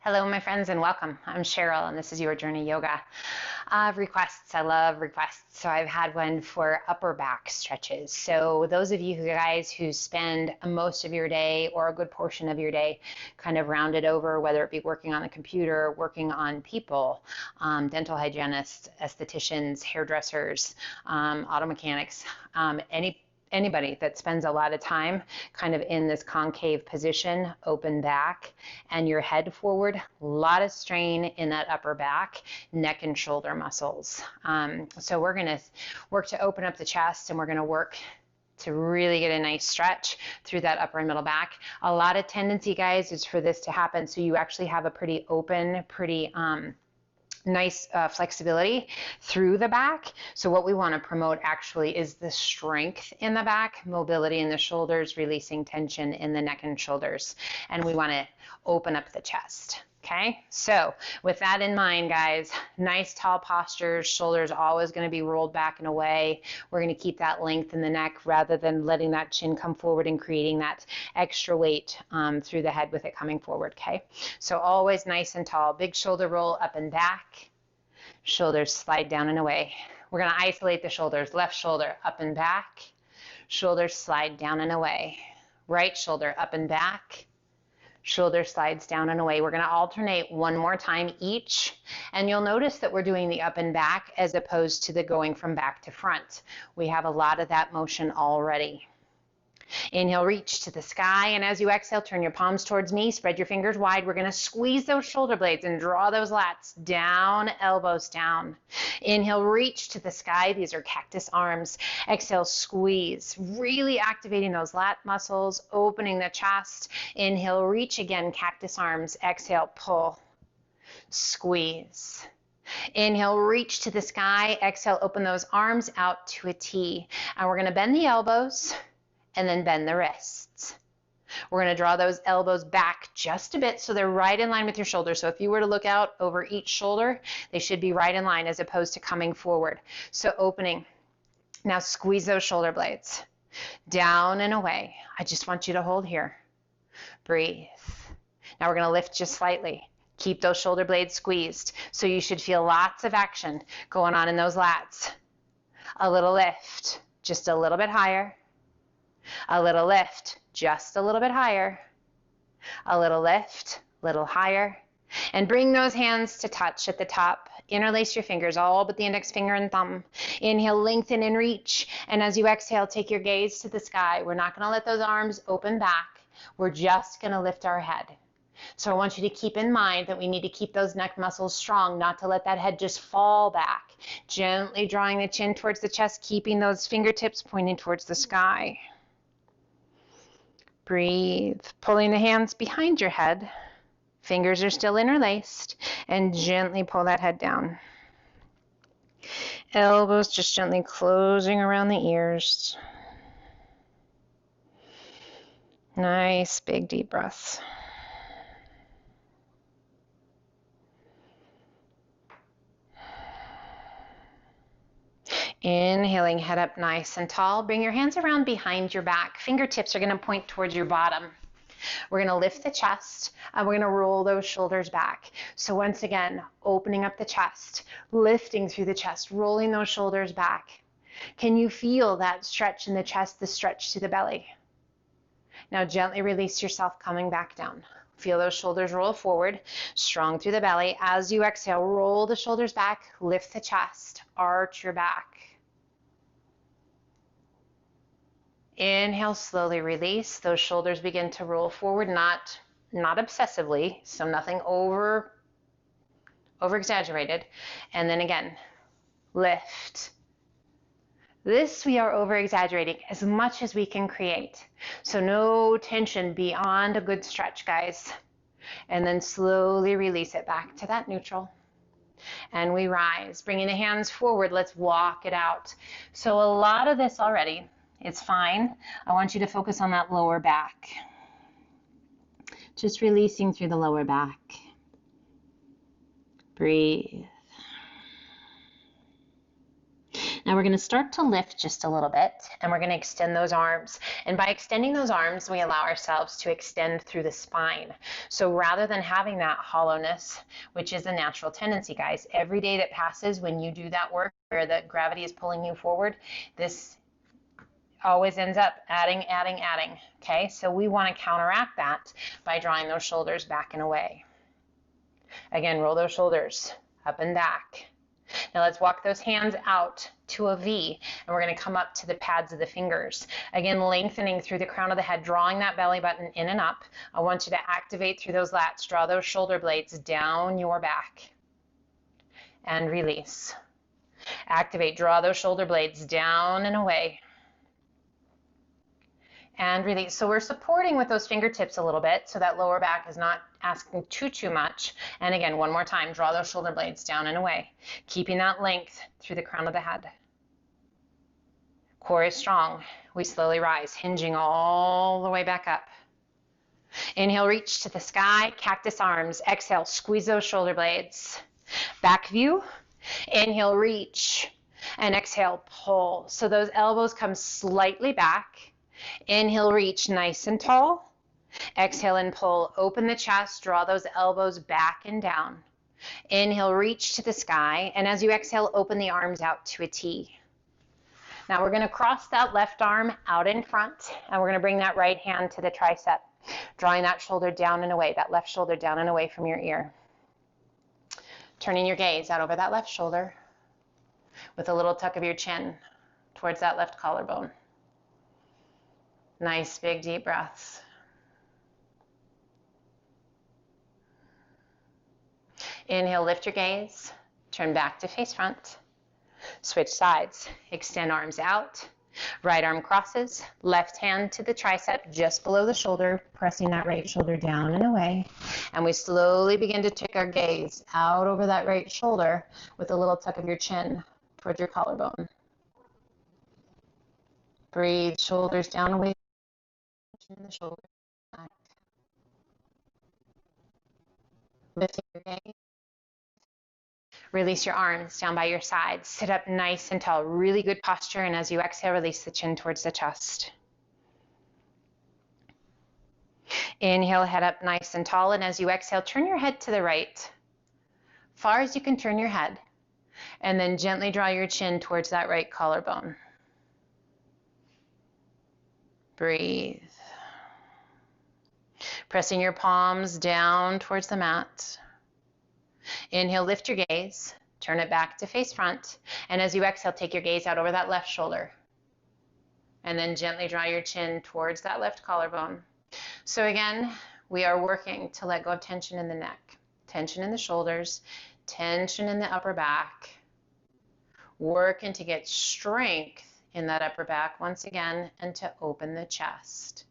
Hello, my friends, and welcome. I'm Cheryl, and this is Your Journey Yoga. Requests. I love requests. So I've had one for upper back stretches. So those of you guys who spend most of your day or a good portion of your day kind of rounded over, whether it be working on the computer, working on people, dental hygienists, estheticians, hairdressers, auto mechanics, anybody that spends a lot of time kind of in this concave position, open back, and your head forward, a lot of strain in that upper back, neck and shoulder muscles. So we're going to work to open up the chest, and we're going to work to really get a nice stretch through that upper and middle back. A lot of tendency, guys, is for this to happen so you actually have a pretty open, pretty nice flexibility through the back. So what we want to promote actually is the strength in the back, mobility in the shoulders, releasing tension in the neck and shoulders. And we want to open up the chest. Okay, so with that in mind, guys, nice tall postures, shoulders always going to be rolled back and away. We're going to keep that length in the neck rather than letting that chin come forward and creating that extra weight through the head with it coming forward. Okay, so always nice and tall, big shoulder roll up and back, shoulders slide down and away. We're going to isolate the shoulders, left shoulder up and back, shoulders slide down and away, right shoulder up and back, shoulder slides down and away. We're going to alternate one more time each, and you'll notice that we're doing the up and back as opposed to the going from back to front. We have a lot of that motion already. Inhale, reach to the sky, and as you exhale, turn your palms towards me, spread your fingers wide. We're going to squeeze those shoulder blades and draw those lats down, elbows down. Inhale, reach to the sky. These are cactus arms. Exhale, squeeze, really activating those lat muscles, opening the chest. Inhale, reach again, cactus arms. Exhale, pull, squeeze. Inhale, reach to the sky. Exhale, open those arms out to a T. And we're going to bend the elbows and then bend the wrists. We're going to draw those elbows back just a bit so they're right in line with your shoulders. So if you were to look out over each shoulder, they should be right in line as opposed to coming forward. So opening. Now squeeze those shoulder blades down and away. I just want you to hold here. Breathe. Now we're going to lift just slightly. Keep those shoulder blades squeezed. So you should feel lots of action going on in those lats. A little lift, just a little bit higher. A little lift, just a little bit higher. A little lift, little higher. And bring those hands to touch at the top. Interlace your fingers, all but the index finger and thumb. Inhale, lengthen and reach. And as you exhale, take your gaze to the sky. We're not going to let those arms open back. We're just going to lift our head. So I want you to keep in mind that we need to keep those neck muscles strong, not to let that head just fall back. Gently drawing the chin towards the chest, keeping those fingertips pointing towards the sky. Breathe, pulling the hands behind your head. Fingers are still interlaced, and gently pull that head down. Elbows just gently closing around the ears. Nice big deep breaths. Inhaling, head up nice and tall. Bring your hands around behind your back. Fingertips are going to point towards your bottom. We're going to lift the chest, and we're going to roll those shoulders back. So once again, opening up the chest, lifting through the chest, rolling those shoulders back. Can you feel that stretch in the chest, the stretch to the belly? Now gently release yourself, coming back down. Feel those shoulders roll forward, strong through the belly. As you exhale, roll the shoulders back, lift the chest, arch your back. Inhale, slowly release. Those shoulders begin to roll forward, not obsessively, so nothing over exaggerated. And then again, lift. This we are over exaggerating as much as we can create. So no tension beyond a good stretch, guys. And then slowly release it back to that neutral. And we rise, bringing the hands forward. Let's walk it out. So a lot of this already, it's fine. I want you to focus on that lower back. Just releasing through the lower back. Breathe. Now we're going to start to lift just a little bit, and we're going to extend those arms. And by extending those arms, we allow ourselves to extend through the spine. So rather than having that hollowness, which is a natural tendency, guys, every day that passes when you do that work where the gravity is pulling you forward, this always ends up adding. Okay, so we want to counteract that by drawing those shoulders back and away. Again, roll those shoulders up and back. Now let's walk those hands out to a V, and we're going to come up to the pads of the fingers. Again, lengthening through the crown of the head, drawing that belly button in and up. I want you to activate through those lats, draw those shoulder blades down your back, and release. Activate, draw those shoulder blades down and away, and release. So we're supporting with those fingertips a little bit so that lower back is not asking too much. And again, one more time, draw those shoulder blades down and away, keeping that length through the crown of the head. Core is strong. We slowly rise, hinging all the way back up. Inhale, reach to the sky, cactus arms. Exhale, squeeze those shoulder blades. Back view. Inhale, reach, and exhale, pull. So those elbows come slightly back. Inhale, reach nice and tall. Exhale and pull. Open the chest, draw those elbows back and down. Inhale, reach to the sky, and as you exhale, open the arms out to a T. Now we're going to cross that left arm out in front, and we're going to bring that right hand to the tricep, drawing that shoulder down and away, that left shoulder down and away from your ear. Turning your gaze out over that left shoulder with a little tuck of your chin towards that left collarbone. Nice big deep breaths. Inhale, lift your gaze, turn back to face front. Switch sides, extend arms out. Right arm crosses, left hand to the tricep just below the shoulder, pressing that right shoulder down and away. And we slowly begin to take our gaze out over that right shoulder with a little tuck of your chin towards your collarbone. Breathe, shoulders down away from the shoulder. Back. Lifting your gaze. Release your arms down by your sides. Sit up nice and tall. Really good posture. And as you exhale, release the chin towards the chest. Inhale, head up nice and tall. And as you exhale, turn your head to the right. Far as you can turn your head. And then gently draw your chin towards that right collarbone. Breathe. Pressing your palms down towards the mat. Inhale, lift your gaze, turn it back to face front, and as you exhale, take your gaze out over that left shoulder. And then gently draw your chin towards that left collarbone. So again, we are working to let go of tension in the neck, tension in the shoulders, tension in the upper back, working to get strength in that upper back once again, and to open the chest.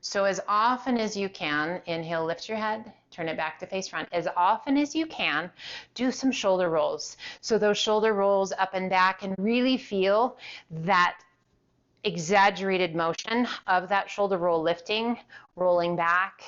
So as often as you can, inhale, lift your head, turn it back to face front. As often as you can, do some shoulder rolls. So those shoulder rolls up and back, and really feel that exaggerated motion of that shoulder roll lifting, rolling back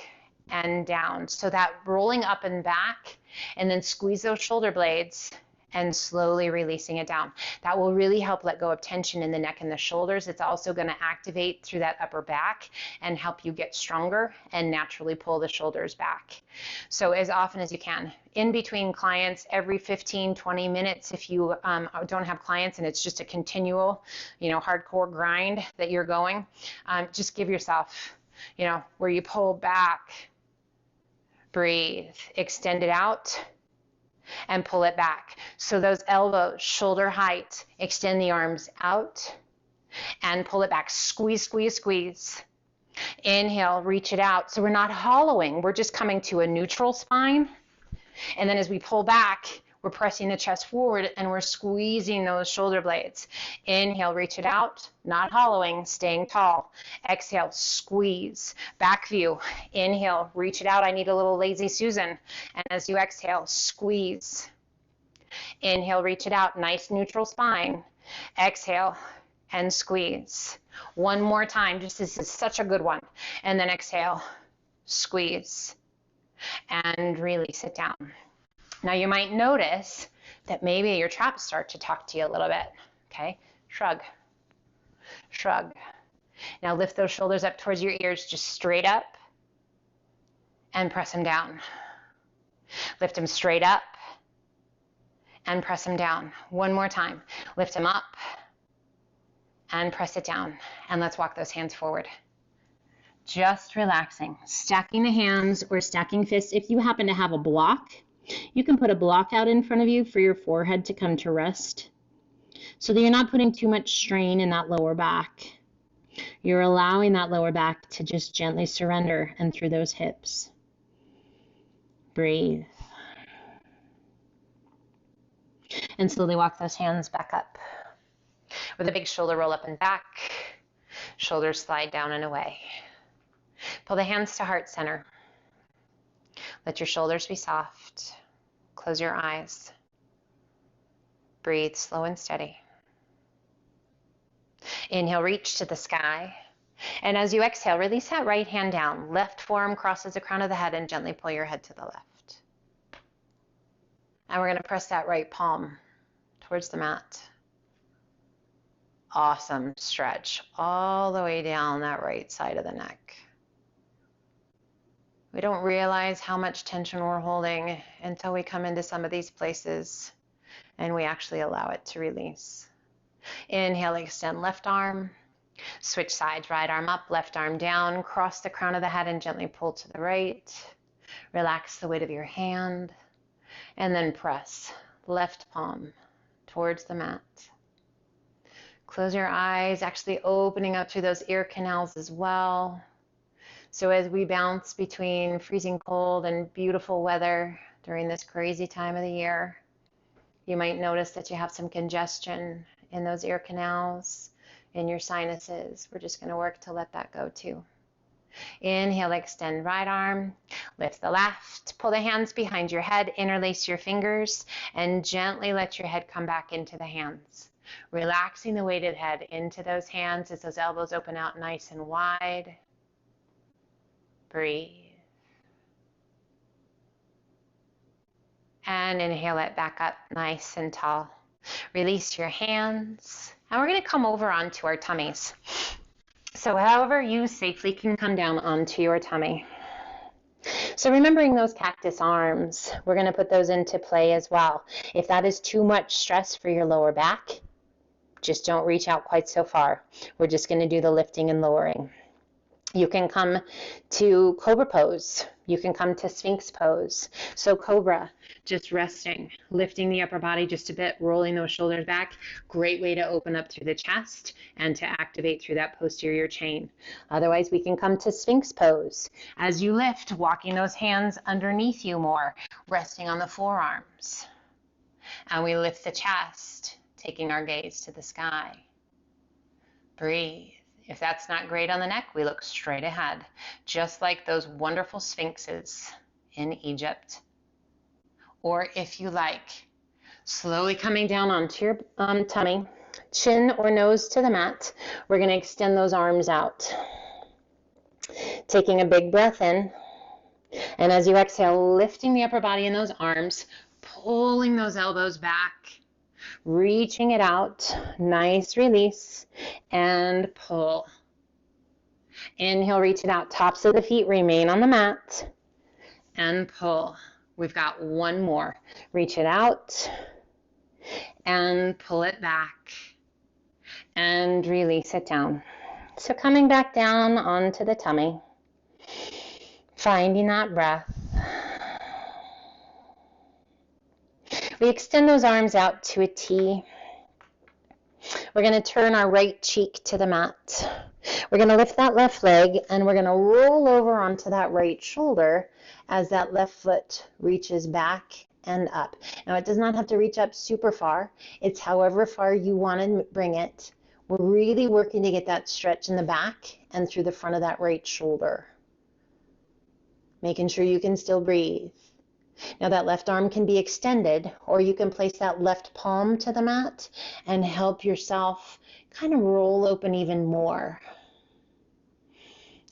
and down. So that rolling up and back, and then squeeze those shoulder blades and slowly releasing it down. That will really help let go of tension in the neck and the shoulders. It's also going to activate through that upper back and help you get stronger and naturally pull the shoulders back. So as often as you can. In between clients, every 15, 20 minutes, if you don't have clients and it's just a continual, hardcore grind that you're going, just give yourself, where you pull back, breathe, extend it out, and pull it back. So those elbows, shoulder height, extend the arms out and pull it back. Squeeze, squeeze, squeeze. Inhale, reach it out. So we're not hollowing, we're just coming to a neutral spine. And then as we pull back, we're pressing the chest forward and we're squeezing those shoulder blades. Inhale, reach it out, not hollowing, staying tall. Exhale, squeeze. Back view. Inhale, reach it out. I need a little lazy Susan. And as you exhale, squeeze. Inhale, reach it out. Nice neutral spine. Exhale and squeeze. One more time. This is such a good one. And then exhale, squeeze, and release it down. Now you might notice that maybe your traps start to talk to you a little bit. Okay, shrug, shrug. Now lift those shoulders up towards your ears, just straight up, and press them down. Lift them straight up and press them down. One more time. Lift them up and press it down. And let's walk those hands forward. Just relaxing, stacking the hands or stacking fists. If you happen to have a block, you can put a block out in front of you for your forehead to come to rest so that you're not putting too much strain in that lower back. You're allowing that lower back to just gently surrender and through those hips. Breathe. And slowly walk those hands back up. With a big shoulder roll up and back, shoulders slide down and away. Pull the hands to heart center. Let your shoulders be soft. Close your eyes. Breathe slow and steady. Inhale, reach to the sky. And as you exhale, release that right hand down. Left forearm crosses the crown of the head and gently pull your head to the left. And we're going to press that right palm towards the mat. Awesome stretch all the way down that right side of the neck. We don't realize how much tension we're holding until we come into some of these places and we actually allow it to release. Inhale, extend left arm. Switch sides, right arm up, left arm down. Cross the crown of the head and gently pull to the right. Relax the weight of your hand. And then press left palm towards the mat. Close your eyes, actually opening up through those ear canals as well. So as we bounce between freezing cold and beautiful weather during this crazy time of the year, you might notice that you have some congestion in those ear canals, in your sinuses. We're just going to work to let that go too. Inhale, extend right arm, lift the left, pull the hands behind your head, interlace your fingers, and gently let your head come back into the hands. Relaxing the weighted head into those hands as those elbows open out nice and wide. Breathe. And inhale it back up nice and tall. Release your hands. And we're going to come over onto our tummies. So however you safely can come down onto your tummy. So remembering those cactus arms, we're going to put those into play as well. If that is too much stress for your lower back, just don't reach out quite so far. We're just going to do the lifting and lowering. You can come to cobra pose. You can come to sphinx pose. So cobra, just resting, lifting the upper body just a bit, rolling those shoulders back. Great way to open up through the chest and to activate through that posterior chain. Otherwise, we can come to sphinx pose. As you lift, walking those hands underneath you more, resting on the forearms. And we lift the chest, taking our gaze to the sky. Breathe. If that's not great on the neck, we look straight ahead, just like those wonderful sphinxes in Egypt. Or if you like, slowly coming down onto your tummy, chin or nose to the mat, we're going to extend those arms out. Taking a big breath in, and as you exhale, lifting the upper body in those arms, pulling those elbows back, reaching it out, nice release, and pull. Inhale, reach it out, tops of the feet remain on the mat, and pull. We've got one more. Reach it out, and pull it back, and release it down. So coming back down onto the tummy, finding that breath. We extend those arms out to a T. We're going to turn our right cheek to the mat. We're going to lift that left leg and we're going to roll over onto that right shoulder as that left foot reaches back and up. Now it does not have to reach up super far. It's however far you want to bring it. We're really working to get that stretch in the back and through the front of that right shoulder. Making sure you can still breathe. Now that left arm can be extended, or you can place that left palm to the mat and help yourself kind of roll open even more.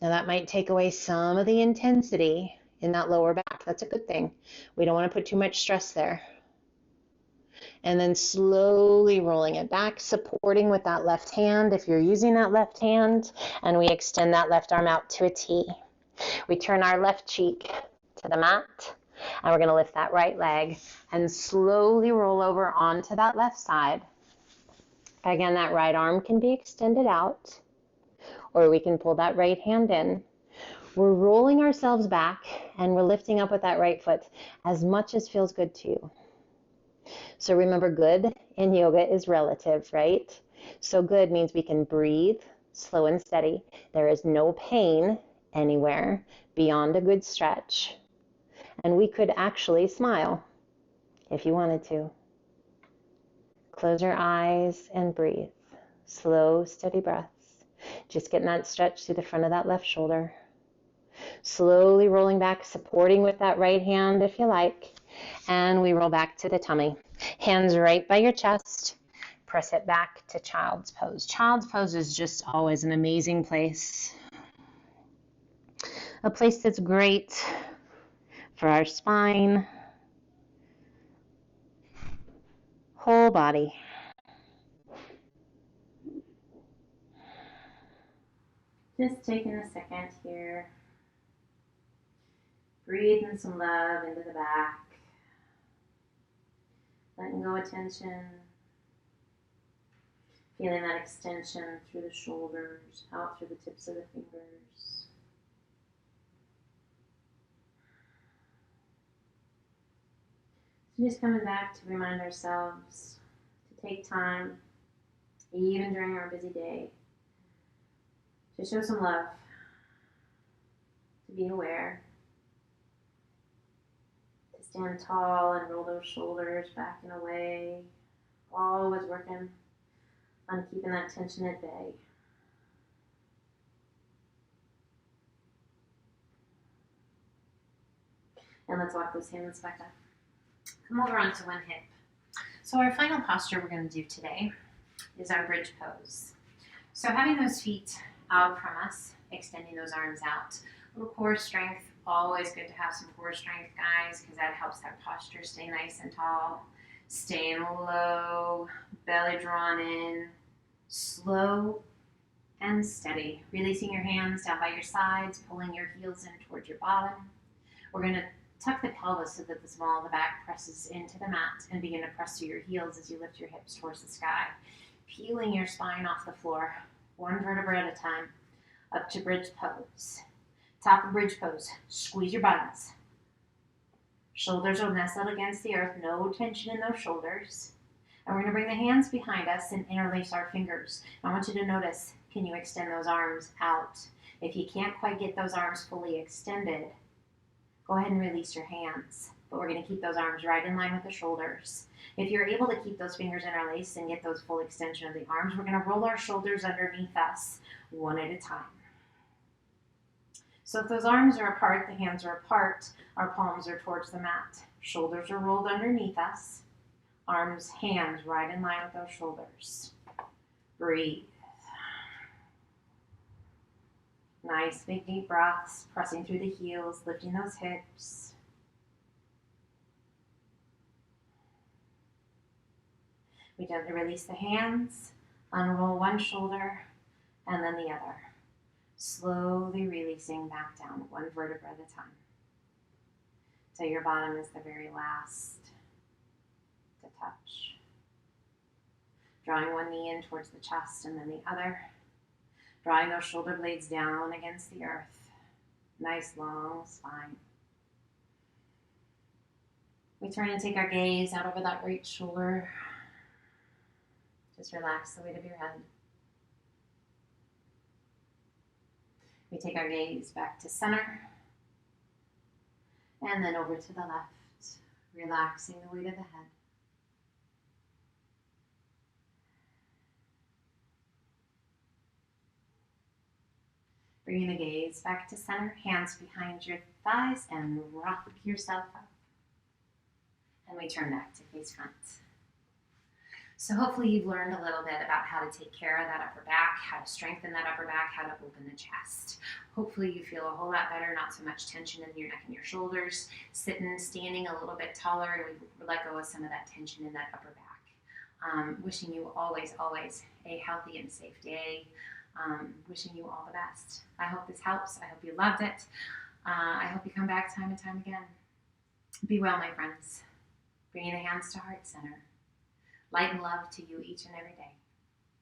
Now that might take away some of the intensity in that lower back. That's a good thing. We don't want to put too much stress there. And then slowly rolling it back, supporting with that left hand if you're using that left hand, and we extend that left arm out to a T. We turn our left cheek to the mat, and we're going to lift that right leg and slowly roll over onto that left side. Again, that right arm can be extended out, or we can pull that right hand in. We're rolling ourselves back, and we're lifting up with that right foot as much as feels good to you. So remember, good in yoga is relative, right? So good means we can breathe slow and steady. There is no pain anywhere beyond a good stretch. And we could actually smile if you wanted to. Close your eyes and breathe. Slow, steady breaths. Just getting that stretch through the front of that left shoulder. Slowly rolling back, supporting with that right hand if you like. And we roll back to the tummy. Hands right by your chest. Press it back to child's pose. Child's pose is just always an amazing place. A place that's great for our spine, whole body. Just taking a second here. Breathing some love into the back. Letting go of tension. Feeling that extension through the shoulders, out through the tips of the fingers. So just coming back to remind ourselves to take time, even during our busy day, to show some love, to be aware, to stand tall and roll those shoulders back and away, always working on keeping that tension at bay. And let's walk those hands back up. Come over onto one hip. So our final posture we're going to do today is our bridge pose. So having those feet out from us, extending those arms out. A little core strength, always good to have some core strength, guys, because that helps that posture stay nice and tall. Staying low, belly drawn in, slow and steady. Releasing your hands down by your sides, pulling your heels in towards your bottom. We're going to tuck the pelvis so that the small of the back presses into the mat and begin to press through your heels as you lift your hips towards the sky. Peeling your spine off the floor, one vertebra at a time, up to bridge pose. Top of bridge pose, squeeze your buttons. Shoulders will nestle against the earth, no tension in those shoulders. And we're going to bring the hands behind us and interlace our fingers. I want you to notice, can you extend those arms out? If you can't quite get those arms fully extended, go ahead and release your hands. But we're going to keep those arms right in line with the shoulders. If you're able to keep those fingers interlaced and get those full extension of the arms, we're going to roll our shoulders underneath us, one at a time. So if those arms are apart, the hands are apart, our palms are towards the mat. Shoulders are rolled underneath us. Arms, hands right in line with those shoulders. Breathe. Nice big deep breaths, pressing through the heels, lifting those hips. We gently release the hands, unroll one shoulder and then the other. Slowly releasing back down, one vertebra at a time. So your bottom is the very last to touch. Drawing one knee in towards the chest and then the other. Drawing those shoulder blades down against the earth. Nice long spine. We turn and take our gaze out over that right shoulder. Just relax the weight of your head. We take our gaze back to center. And then over to the left, relaxing the weight of the head. Bringing the gaze back to center, hands behind your thighs, and rock yourself up. And we turn back to face front. So hopefully you've learned a little bit about how to take care of that upper back, how to strengthen that upper back, how to open the chest. Hopefully you feel a whole lot better, not so much tension in your neck and your shoulders, sitting, standing a little bit taller, and we let go of some of that tension in that upper back. Wishing you always, always a healthy and safe day. Wishing you all the best. I hope this helps. I hope you loved it. I hope you come back time and time again. Be well, my friends. Bringing the hands to heart center. Light and love to you each and every day.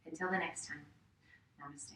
Until the next time, namaste.